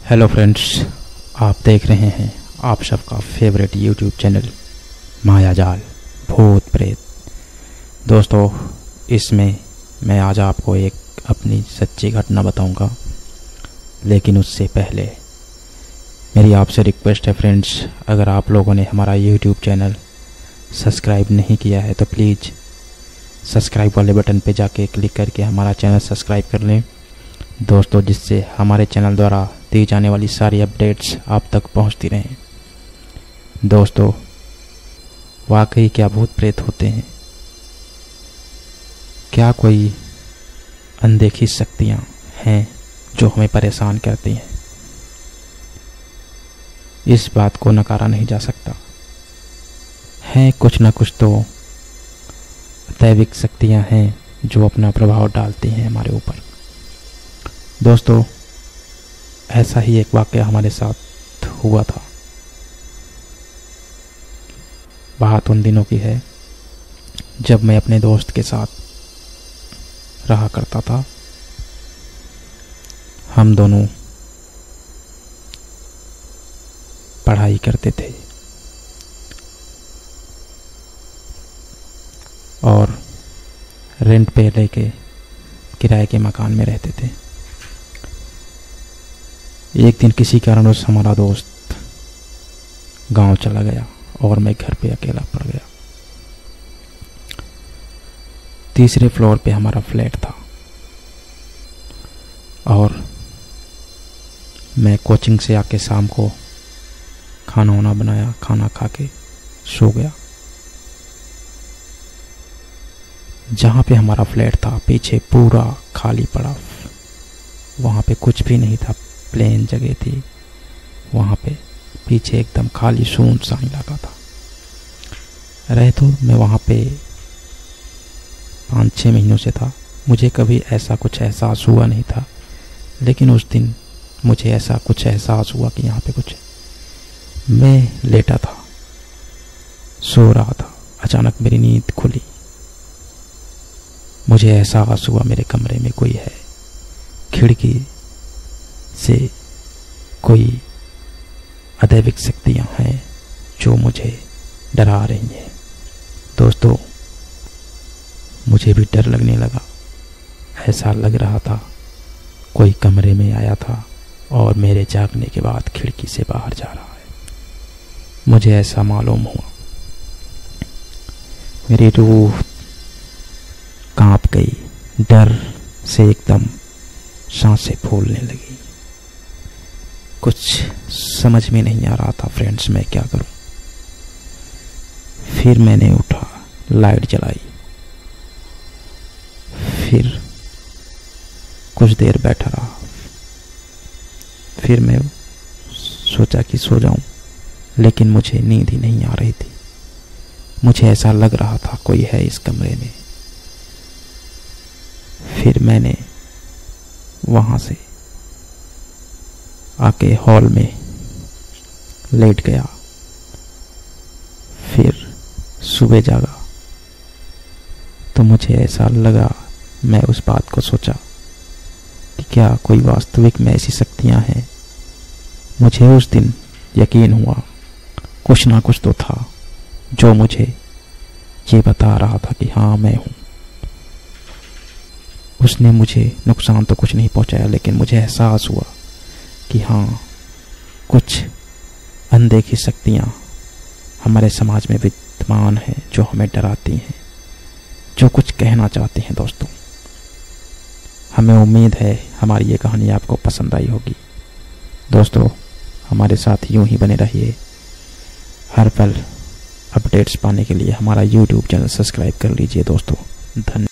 Hello friends, आप देख रहे हैं आप सबका फेवरेट यूट्यूब चैनल मायाजाल भूत प्रेत। दोस्तों, इसमें मैं आज आपको एक अपनी सच्ची घटना बताऊंगा, लेकिन उससे पहले मेरी आपसे रिक्वेस्ट है फ्रेंड्स, अगर आप लोगों ने हमारा यूट्यूब चैनल सब्सक्राइब नहीं किया है तो प्लीज़ सब्सक्राइब वाले बटन पे जाके क्लिक करके हमारा चैनल सब्सक्राइब कर लें दोस्तों, जिससे हमारे चैनल द्वारा दी जाने वाली सारी अपडेट्स आप तक पहुंचती रहें। दोस्तों, वाकई क्या भूत प्रेत होते हैं? क्या कोई अनदेखी शक्तियां हैं जो हमें परेशान करती हैं? इस बात को नकारा नहीं जा सकता है। कुछ न कुछ तो दैविक शक्तियां हैं जो अपना प्रभाव डालती हैं हमारे ऊपर। दोस्तों, ऐसा ही एक वाकया हमारे साथ हुआ था। बात उन दिनों की है जब मैं अपने दोस्त के साथ रहा करता था। हम दोनों पढ़ाई करते थे और रेंट पे लेके किराए के मकान में रहते थे। एक दिन किसी कारणवश हमारा दोस्त गांव चला गया और मैं घर पे अकेला पड़ गया। तीसरे फ्लोर पे हमारा फ्लैट था और मैं कोचिंग से आके शाम को खाना वाना बनाया, खाना खा के सो गया। जहाँ पे हमारा फ्लैट था पीछे पूरा खाली पड़ा, वहाँ पे कुछ भी नहीं था, प्लेन जगह थी। वहाँ पे पीछे एकदम खाली सुनसान इलाका था। रहे तो मैं वहाँ पे 5-6 महीनों से था। मुझे कभी ऐसा कुछ एहसास हुआ नहीं था, लेकिन उस दिन मुझे ऐसा कुछ एहसास हुआ कि यहाँ पे कुछ। मैं लेटा था, सो रहा था, अचानक मेरी नींद खुली। मुझे एहसास हुआ मेरे कमरे में कोई है। खिड़की से कोई अदैविक शक्तियां हैं जो मुझे डरा रही हैं। दोस्तों, मुझे भी डर लगने लगा। ऐसा लग रहा था कोई कमरे में आया था और मेरे जागने के बाद खिड़की से बाहर जा रहा है। मुझे ऐसा मालूम हुआ। मेरी रूह कांप गई, डर से एकदम सांसें फूलने लगी। कुछ समझ में नहीं आ रहा था फ्रेंड्स, मैं क्या करूं। फिर मैंने उठा, लाइट जलाई, फिर कुछ देर बैठा रहा। फिर मैं सोचा कि सो जाऊं, लेकिन मुझे नींद ही नहीं आ रही थी। मुझे ऐसा लग रहा था कोई है इस कमरे में। फिर मैंने वहां से आके हॉल में लेट गया। फिर सुबह जागा तो मुझे ऐसा लगा, मैं उस बात को सोचा कि क्या कोई वास्तविक में ऐसी शक्तियां हैं। मुझे उस दिन यकीन हुआ कुछ ना कुछ तो था जो मुझे ये बता रहा था कि हाँ, मैं हूं। उसने मुझे नुकसान तो कुछ नहीं पहुंचाया, लेकिन मुझे एहसास हुआ कि हाँ, कुछ अनदेखी शक्तियां हमारे समाज में विद्यमान हैं जो हमें डराती हैं, जो कुछ कहना चाहती हैं। दोस्तों, हमें उम्मीद है हमारी ये कहानी आपको पसंद आई होगी। दोस्तों, हमारे साथ यूं ही बने रहिए। हर पल अपडेट्स पाने के लिए हमारा यूट्यूब चैनल सब्सक्राइब कर लीजिए दोस्तों। धन्यवाद।